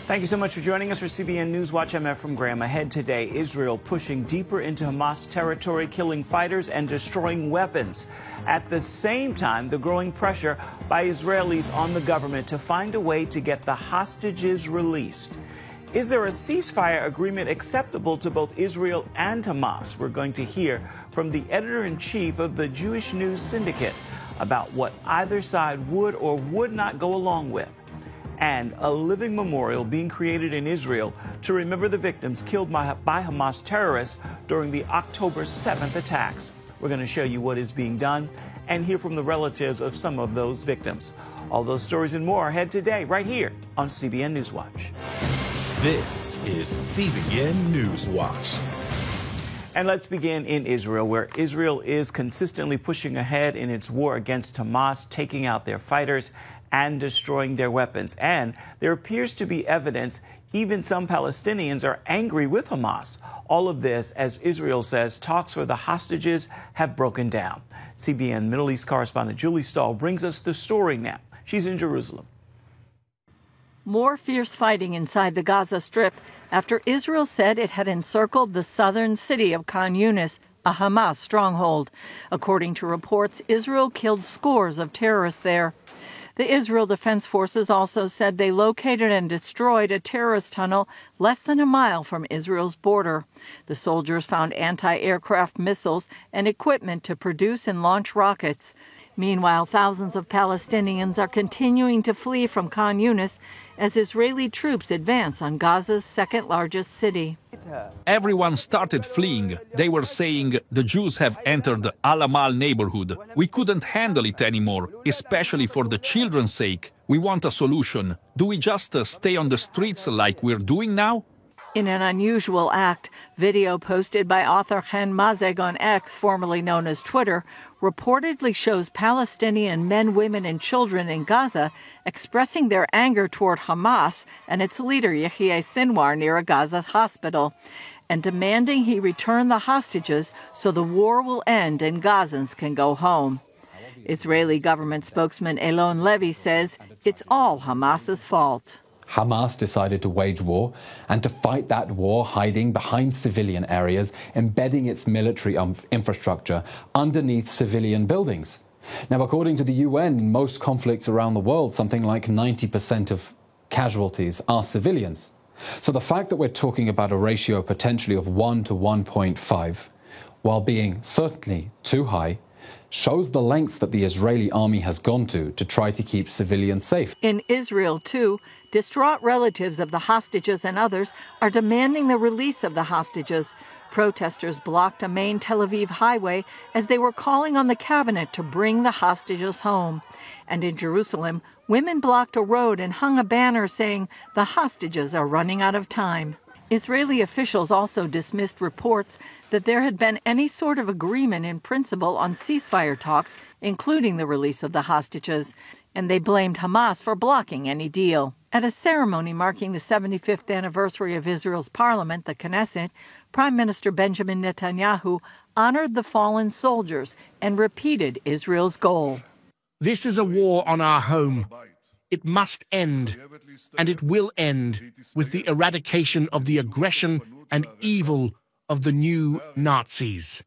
Thank you so much for joining us for CBN NewsWatch. I'm Ephraim Graham. Ahead today, Israel pushing deeper into Hamas territory, killing fighters and destroying weapons. At the same time, the growing pressure by Israelis on the government to find a way to get the hostages released. Is there a ceasefire agreement acceptable to both Israel and Hamas? We're going to hear from the editor-in-chief of the Jewish News Syndicate about what either side would or would not go along with. And a living memorial being created in Israel to remember the victims killed by Hamas terrorists during the October 7th attacks. We're going to show you what is being done and hear from the relatives of some of those victims. All those stories and more ahead today, right here on CBN NewsWatch. This is CBN NewsWatch. And let's begin in Israel, where Israel is consistently pushing ahead in its war against Hamas, taking out their fighters and destroying their weapons. And there appears to be evidence even some Palestinians are angry with Hamas. All of this, as Israel says, talks for the hostages have broken down. CBN Middle East correspondent Julie Stahl brings us the story now. She's in Jerusalem. More fierce fighting inside the Gaza Strip after Israel said it had encircled the southern city of Khan Yunis, a Hamas stronghold. According to reports, Israel killed scores of terrorists there. The Israel Defense Forces also said they located and destroyed a terrorist tunnel less than a mile from Israel's border. The soldiers found anti-aircraft missiles and equipment to produce and launch rockets. Meanwhile, thousands of Palestinians are continuing to flee from Khan Yunis as Israeli troops advance on Gaza's second-largest city. Everyone started fleeing. They were saying, the Jews have entered the Al Amal neighborhood. We couldn't handle it anymore, especially for the children's sake. We want a solution. Do we just stay on the streets like we're doing now? In an unusual act, video posted by author Chen Mazeg on X, formerly known as Twitter, reportedly shows Palestinian men, women, and children in Gaza expressing their anger toward Hamas and its leader Yahya Sinwar near a Gaza hospital, and demanding he return the hostages so the war will end and Gazans can go home. Israeli government spokesman Elon Levy says it's all Hamas's fault. Hamas decided to wage war and to fight that war hiding behind civilian areas, embedding its military infrastructure underneath civilian buildings. Now, according to the UN, in most conflicts around the world, something like 90% of casualties are civilians. So the fact that we're talking about a ratio potentially of 1 to 1.5, while being certainly too high, shows the lengths that the Israeli army has gone to try to keep civilians safe. In Israel, too, distraught relatives of the hostages and others are demanding the release of the hostages. Protesters blocked a main Tel Aviv highway as they were calling on the cabinet to bring the hostages home. And in Jerusalem, women blocked a road and hung a banner saying the hostages are running out of time. Israeli officials also dismissed reports that there had been any sort of agreement in principle on ceasefire talks, including the release of the hostages, and they blamed Hamas for blocking any deal. At a ceremony marking the 75th anniversary of Israel's parliament, the Knesset, Prime Minister Benjamin Netanyahu honored the fallen soldiers and repeated Israel's goal. This is a war on our home. It must end, and it will end with the eradication of the aggression and evil of the new Nazis.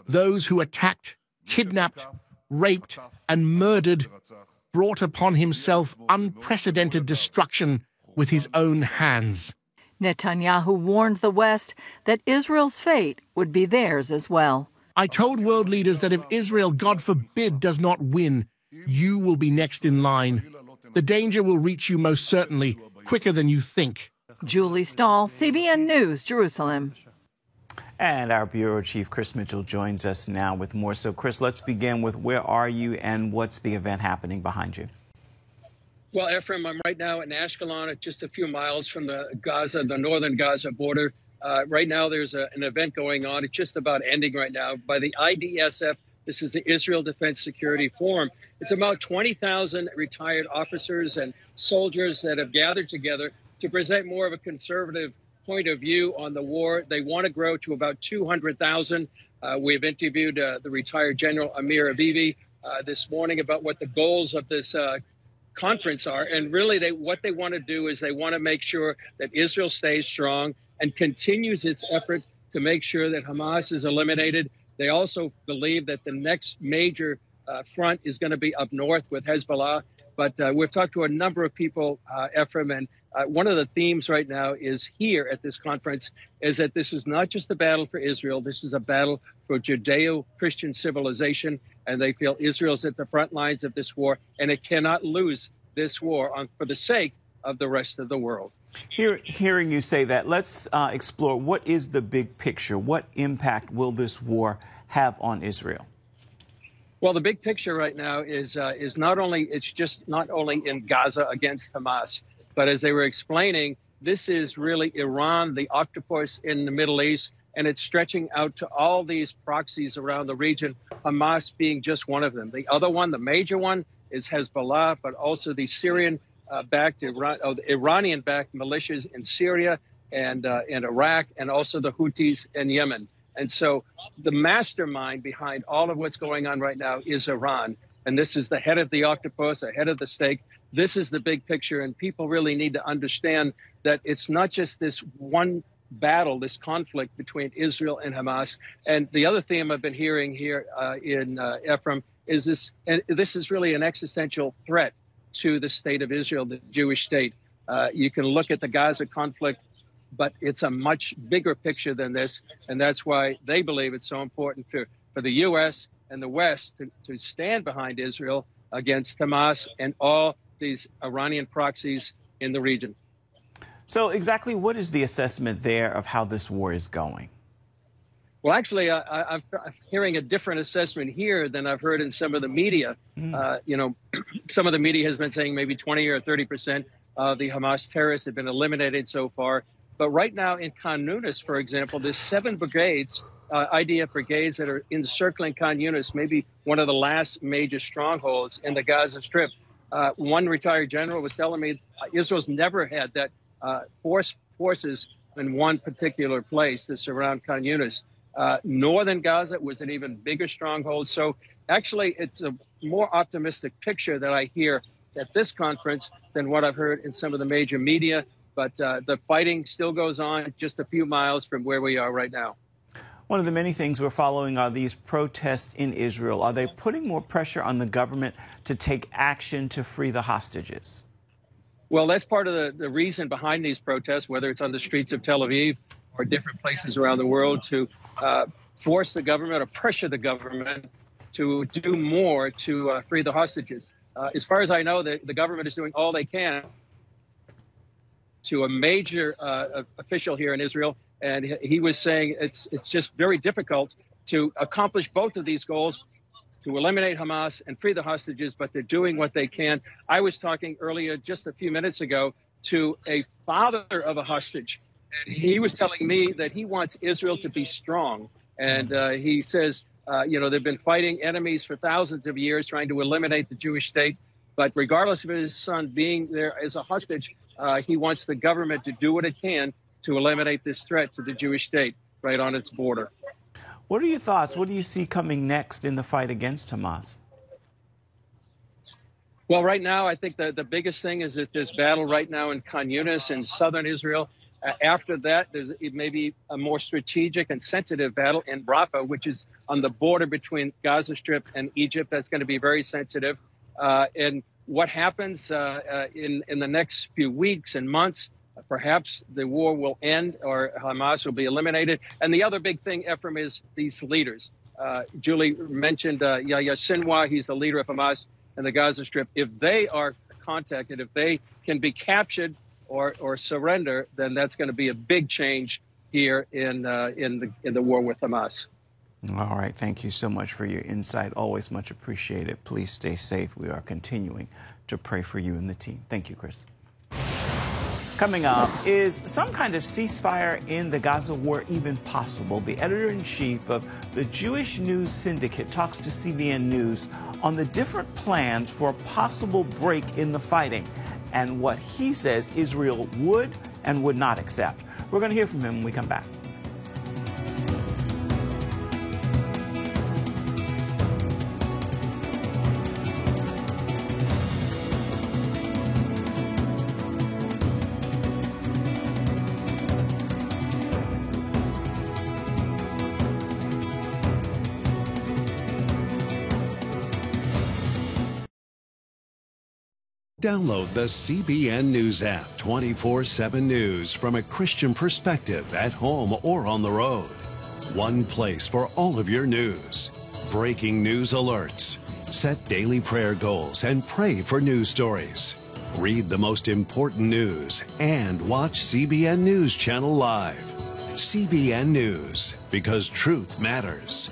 Those who attacked, kidnapped, raped, and murdered brought upon himself unprecedented destruction with his own hands. Netanyahu warned the West that Israel's fate would be theirs as well. I told world leaders that if Israel, God forbid, does not win, you will be next in line. The danger will reach you most certainly, quicker than you think. Julie Stahl, CBN News, Jerusalem. And our bureau chief, Chris Mitchell, joins us now with more. So, Chris, let's begin with where are you and what's the event happening behind you? Well, Ephraim, I'm right now in Ashkelon, just a few miles from the northern Gaza border. Right now, there's an event going on. It's just about ending right now by the IDSF. This is the Israel Defense Security Forum. It's about 20,000 retired officers and soldiers that have gathered together to present more of a conservative point of view on the war. They want to grow to about 200,000. We've interviewed the retired General Amir Avivi this morning about what the goals of this conference are. And really, what they want to do is they want to make sure that Israel stays strong and continues its effort to make sure that Hamas is eliminated. They also believe that the next major front is going to be up north with Hezbollah. But we've talked to a number of people, Ephraim, and one of the themes right now is here at this conference is that this is not just a battle for Israel. This is a battle for Judeo-Christian civilization, and they feel Israel's at the front lines of this war, and it cannot lose this war for the sake of the rest of the world. Hearing you say that, let's explore what is the big picture. What impact will this war have on Israel? Well, the big picture right now is not only in Gaza against Hamas, but as they were explaining, this is really Iran, the octopus in the Middle East, and it's stretching out to all these proxies around the region, Hamas being just one of them. The other one, the major one, is Hezbollah, but also the Iranian-backed militias in Syria and Iraq, and also the Houthis in Yemen. And so the mastermind behind all of what's going on right now is Iran. And this is the head of the octopus, the head of the snake. This is the big picture. And people really need to understand that it's not just this one battle, this conflict between Israel and Hamas. And the other theme I've been hearing here in Ephraim is this, and this is really an existential threat to the state of Israel, the Jewish state. You can look at the Gaza conflict, but it's a much bigger picture than this. And that's why they believe it's so important for the U.S. and the West to stand behind Israel against Hamas and all these Iranian proxies in the region. So exactly what is the assessment there of how this war is going? Well, actually, I'm hearing a different assessment here than I've heard in some of the media. Some of the media has been saying maybe 20 or 30% of the Hamas terrorists have been eliminated so far. But right now in Khan Yunis, for example, there's 7 brigades, IDF brigades that are encircling Khan Yunis, maybe one of the last major strongholds in the Gaza Strip. One retired general was telling me Israel's never had that forces in one particular place to surround Khan Yunis. Northern Gaza was an even bigger stronghold. So actually, it's a more optimistic picture that I hear at this conference than what I've heard in some of the major media. But the fighting still goes on just a few miles from where we are right now. One of the many things we're following are these protests in Israel. Are they putting more pressure on the government to take action to free the hostages? Well, that's part of the reason behind these protests, whether it's on the streets of Tel Aviv or different places around the world, to force the government or pressure the government to do more to free the hostages. As far as I know, the government is doing all they can to a major official here in Israel. And he was saying it's just very difficult to accomplish both of these goals, to eliminate Hamas and free the hostages, but they're doing what they can. I was talking earlier, just a few minutes ago, to a father of a hostage. And he was telling me that he wants Israel to be strong. And he says, they've been fighting enemies for thousands of years, trying to eliminate the Jewish state. But regardless of his son being there as a hostage, he wants the government to do what it can to eliminate this threat to the Jewish state right on its border. What are your thoughts? What do you see coming next in the fight against Hamas? Well, right now, I think the biggest thing is that there's battle right now in Khan Yunis in southern Israel. After that, there's maybe a more strategic and sensitive battle in Rafah, which is on the border between Gaza Strip and Egypt. That's going to be very sensitive. And what happens in the next few weeks and months, perhaps the war will end or Hamas will be eliminated. And the other big thing, Ephraim, is these leaders. Julie mentioned Yahya Sinwar. He's the leader of Hamas in the Gaza Strip. If they are contacted, if they can be captured or surrender, then that's going to be a big change here in the war with Hamas. All right. Thank you so much for your insight. Always much appreciated. Please stay safe. We are continuing to pray for you and the team. Thank you, Chris. Coming up, is some kind of ceasefire in the Gaza war even possible? The editor-in-chief of the Jewish News Syndicate talks to CBN News on the different plans for a possible break in the fighting and what he says Israel would and would not accept. We're going to hear from him when we come back. Download the CBN News app, 24/7 news from a Christian perspective at home or on the road. One place for all of your news. Breaking news alerts. Set daily prayer goals and pray for news stories. Read the most important news and watch CBN News Channel live. CBN News, because truth matters.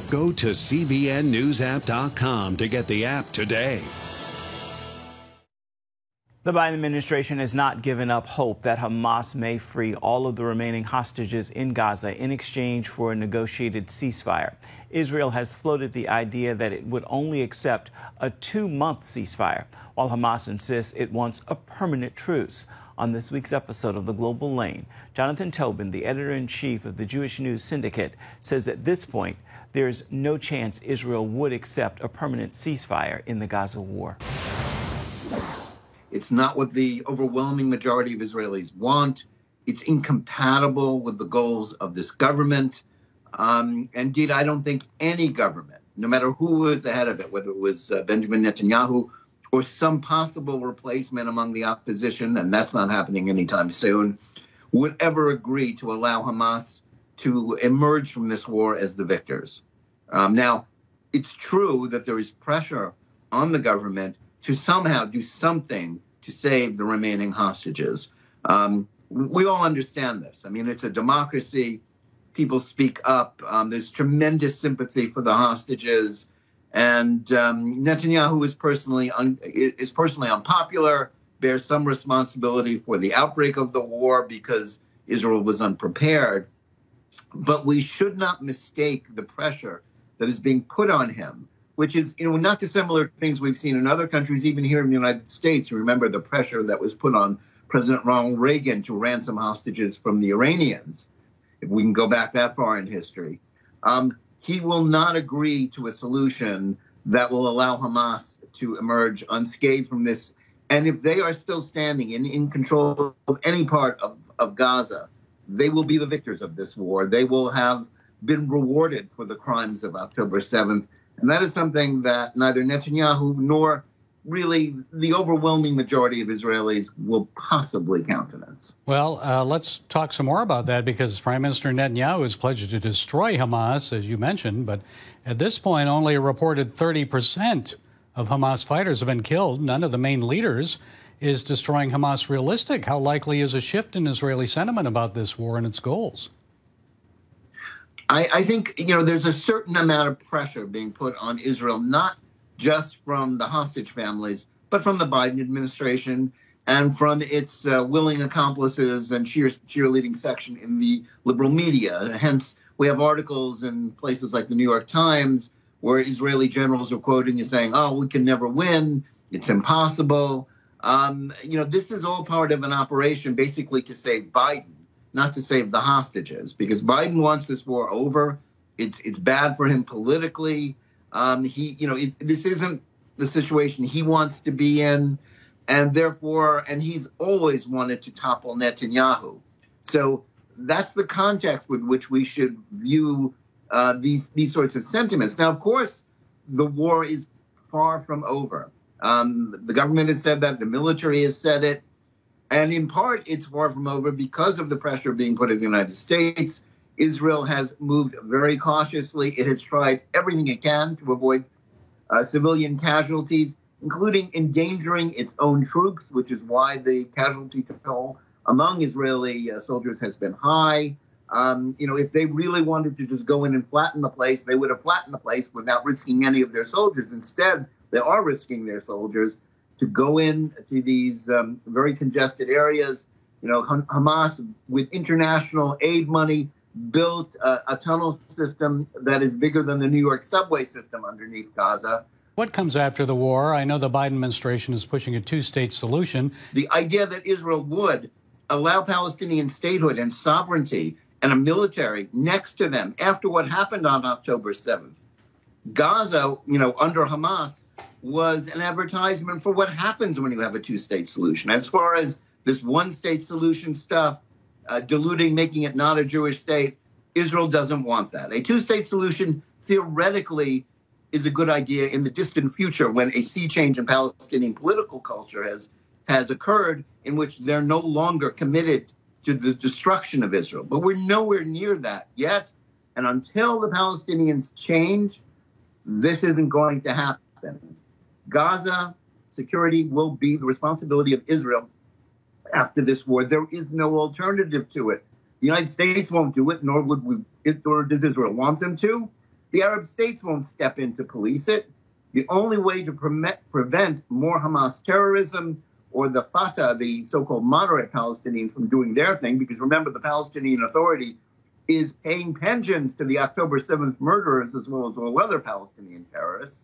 Go to cbnnewsapp.com to get the app today. The Biden administration has not given up hope that Hamas may free all of the remaining hostages in Gaza in exchange for a negotiated ceasefire. Israel has floated the idea that it would only accept a 2-month ceasefire, while Hamas insists it wants a permanent truce. On this week's episode of The Global Lane, Jonathan Tobin, the editor-in-chief of the Jewish News Syndicate, says at this point there's no chance Israel would accept a permanent ceasefire in the Gaza war. It's not what the overwhelming majority of Israelis want. It's incompatible with the goals of this government. Indeed, I don't think any government, no matter who was the head of it, whether it was Benjamin Netanyahu or some possible replacement among the opposition, and that's not happening anytime soon, would ever agree to allow Hamas to emerge from this war as the victors. Now, it's true that there is pressure on the government to somehow do something to save the remaining hostages. We all understand this. I mean, it's a democracy. People speak up. There's tremendous sympathy for the hostages. And Netanyahu is personally unpopular, bears some responsibility for the outbreak of the war because Israel was unprepared. But we should not mistake the pressure that is being put on him, which is, not dissimilar to things we've seen in other countries, even here in the United States. Remember the pressure that was put on President Ronald Reagan to ransom hostages from the Iranians, if we can go back that far in history. He will not agree to a solution that will allow Hamas to emerge unscathed from this. And if they are still standing in control of any part of Gaza, they will be the victors of this war. They will have been rewarded for the crimes of October 7th. And that is something that neither Netanyahu nor really the overwhelming majority of Israelis will possibly countenance. Well, let's talk some more about that, because Prime Minister Netanyahu has pledged to destroy Hamas, as you mentioned. But at this point, only a reported 30% of Hamas fighters have been killed. None of the main leaders is destroying Hamas realistic. How likely is a shift in Israeli sentiment about this war and its goals? I think, there's a certain amount of pressure being put on Israel, not just from the hostage families, but from the Biden administration and from its willing accomplices and cheerleading section in the liberal media. Hence, we have articles in places like the New York Times where Israeli generals are quoting you saying, oh, we can never win. It's impossible. This is all part of an operation basically to save Biden, not to save the hostages, because Biden wants this war over. It's bad for him politically. This isn't the situation he wants to be in, and he's always wanted to topple Netanyahu. So that's the context with which we should view these sorts of sentiments. Now, of course, the war is far from over. The government has said that, the military has said it. And in part, it's far from over because of the pressure being put on the United States. Israel has moved very cautiously. It has tried everything it can to avoid civilian casualties, including endangering its own troops, which is why the casualty toll among Israeli soldiers has been high. If they really wanted to just go in and flatten the place, they would have flattened the place without risking any of their soldiers. Instead, they are risking their soldiers to go in to these very congested areas. Hamas, with international aid money, built a tunnel system that is bigger than the New York subway system underneath Gaza. What comes after the war? I know the Biden administration is pushing a two-state solution. The idea that Israel would allow Palestinian statehood and sovereignty and a military next to them after what happened on October 7th. Gaza, under Hamas, was an advertisement for what happens when you have a two-state solution. As far as this one-state solution stuff, diluting, making it not a Jewish state, Israel doesn't want that. A two-state solution theoretically is a good idea in the distant future when a sea change in Palestinian political culture has occurred in which they're no longer committed to the destruction of Israel. But we're nowhere near that yet. And until the Palestinians change, this isn't going to happen. Gaza security will be the responsibility of Israel after this war. There is no alternative to it. The United States won't do it, nor does Israel want them to. The Arab states won't step in to police it. The only way to prevent more Hamas terrorism or the Fatah, the so-called moderate Palestinians, from doing their thing, because remember, the Palestinian Authority is paying pensions to the October 7th murderers as well as all other Palestinian terrorists.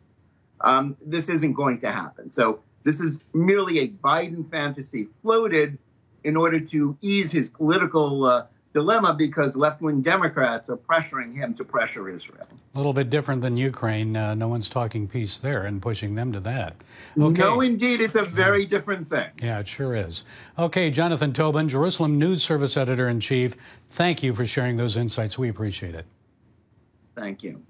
This isn't going to happen. So this is merely a Biden fantasy floated in order to ease his political dilemma because left-wing Democrats are pressuring him to pressure Israel. A little bit different than Ukraine. No one's talking peace there and pushing them to that. Okay. No, indeed. It's a very different thing. Yeah, it sure is. Okay, Jonathan Tobin, Jerusalem News Service Editor-in-Chief, thank you for sharing those insights. We appreciate it. Thank you.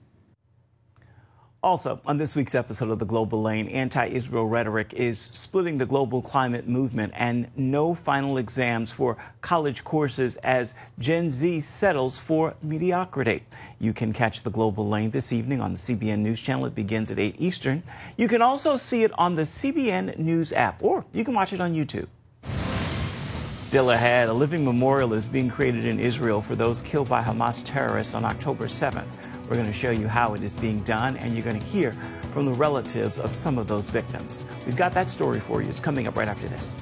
Also, on this week's episode of The Global Lane, anti-Israel rhetoric is splitting the global climate movement and no final exams for college courses as Gen Z settles for mediocrity. You can catch The Global Lane this evening on the CBN News Channel. It begins at 8 Eastern. You can also see it on the CBN News app, or you can watch it on YouTube. Still ahead, a living memorial is being created in Israel for those killed by Hamas terrorists on October 7th. We're going to show you how it is being done, and you're going to hear from the relatives of some of those victims. We've got that story for you. It's coming up right after this.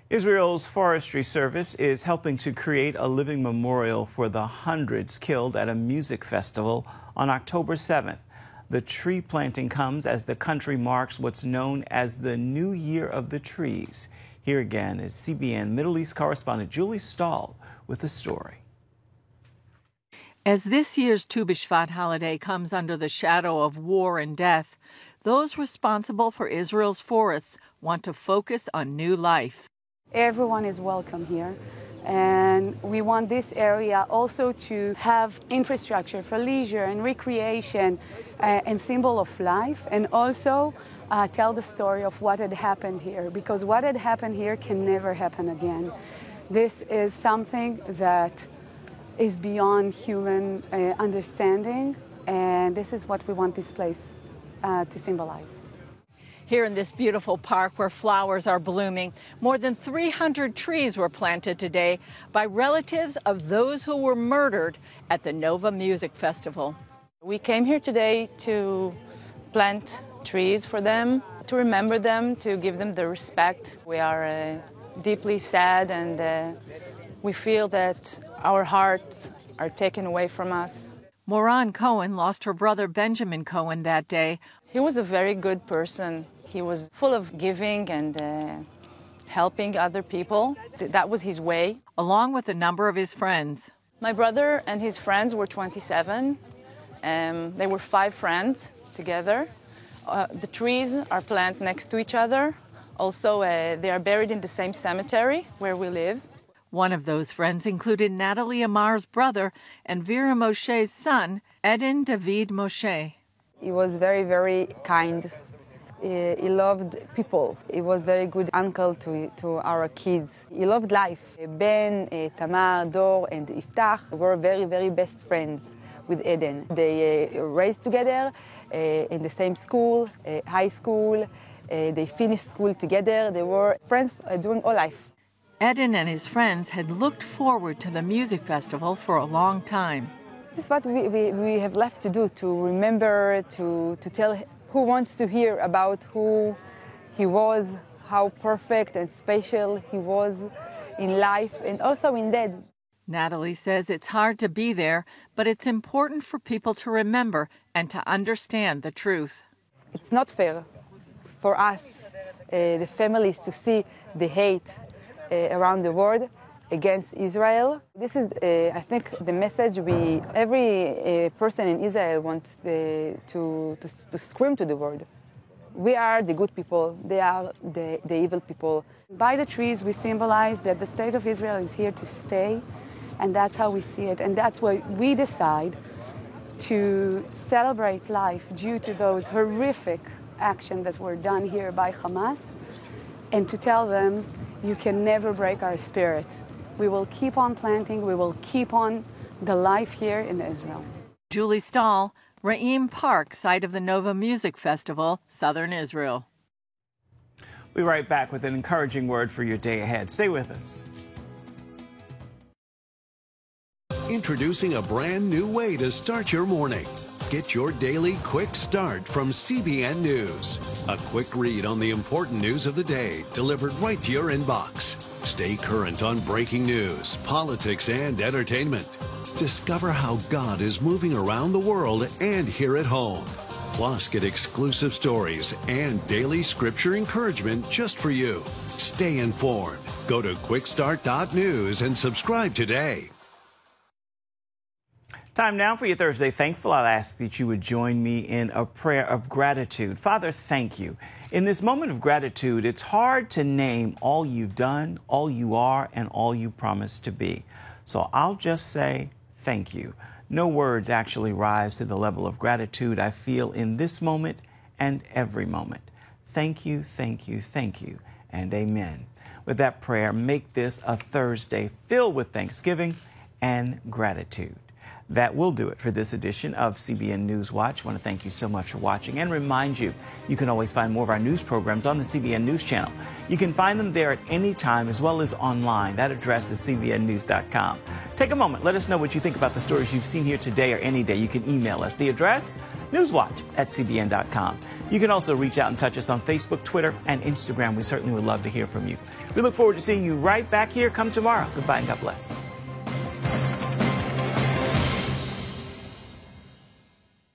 Israel's Forestry Service is helping to create a living memorial for the hundreds killed at a music festival on October 7th. The tree planting comes as the country marks what's known as the New Year of the Trees. Here again is CBN Middle East correspondent Julie Stahl with the story. As this year's Tu B'Shvat holiday comes under the shadow of war and death, those responsible for Israel's forests want to focus on new life. Everyone is welcome here, and we want this area also to have infrastructure for leisure and recreation and symbol of life, and also tell the story of what had happened here, because what had happened here can never happen again. This is something that is beyond human understanding, and this is what we want this place to symbolize. Here in this beautiful park where flowers are blooming, more than 300 trees were planted today by relatives of those who were murdered at the Nova Music Festival. We came here today to plant trees for them, to remember them, to give them the respect. We are deeply sad, and we feel that our hearts are taken away from us. Moran Cohen lost her brother Benjamin Cohen that day. He was a very good person. He was full of giving and helping other people. That was his way. Along with a number of his friends. My brother and his friends were 27. They were 5 friends together. The trees are planted next to each other. Also, they are buried in the same cemetery where we live. One of those friends included Natalie Amar's brother and Vera Moshe's son, Eden David Moshe. He was very, very kind. He loved people. He was very good uncle to our kids. He loved life. Ben, Tamar, Dor, and Iftach were very, very best friends with Eden. They raised together in the same school, high school. They finished school together. They were friends during all life. Eden and his friends had looked forward to the music festival for a long time. This is what we have left to do, to remember, to tell who wants to hear about who he was, how perfect and special he was in life and also in death. Natalie says it's hard to be there, but it's important for people to remember and to understand the truth. It's not fair for us, the families, to see the hate around the world, against Israel. This is, I think, the message every person in Israel wants to scream to the world. We are the good people, they are the evil people. By the trees, we symbolize that the state of Israel is here to stay, and that's how we see it. And that's why we decide to celebrate life due to those horrific actions that were done here by Hamas, and to tell them, you can never break our spirit. We will keep on planting, we will keep on the life here in Israel. Julie Stahl, Ra'im Park, site of the Nova Music Festival, Southern Israel. We'll be right back with an encouraging word for your day ahead. Stay with us. Introducing a brand new way to start your morning. Get your daily quick start from CBN News. A quick read on the important news of the day delivered right to your inbox. Stay current on breaking news, politics, and entertainment. Discover how God is moving around the world and here at home. Plus, get exclusive stories and daily scripture encouragement just for you. Stay informed. Go to quickstart.news and subscribe today. Time now for your Thursday Thankful. I'll ask that you would join me in a prayer of gratitude. Father, thank you. In this moment of gratitude, it's hard to name all you've done, all you are, and all you promise to be. So I'll just say thank you. No words actually rise to the level of gratitude I feel in this moment and every moment. Thank you, thank you, thank you, and amen. With that prayer, make this a Thursday filled with thanksgiving and gratitude. That will do it for this edition of CBN News Watch. I want to thank you so much for watching and remind you, you can always find more of our news programs on the CBN News channel. You can find them there at any time as well as online. That address is cbnnews.com. Take a moment. Let us know what you think about the stories you've seen here today or any day. You can email us. The address, newswatch@cbn.com. You can also reach out and touch us on Facebook, Twitter, and Instagram. We certainly would love to hear from you. We look forward to seeing you right back here come tomorrow. Goodbye and God bless.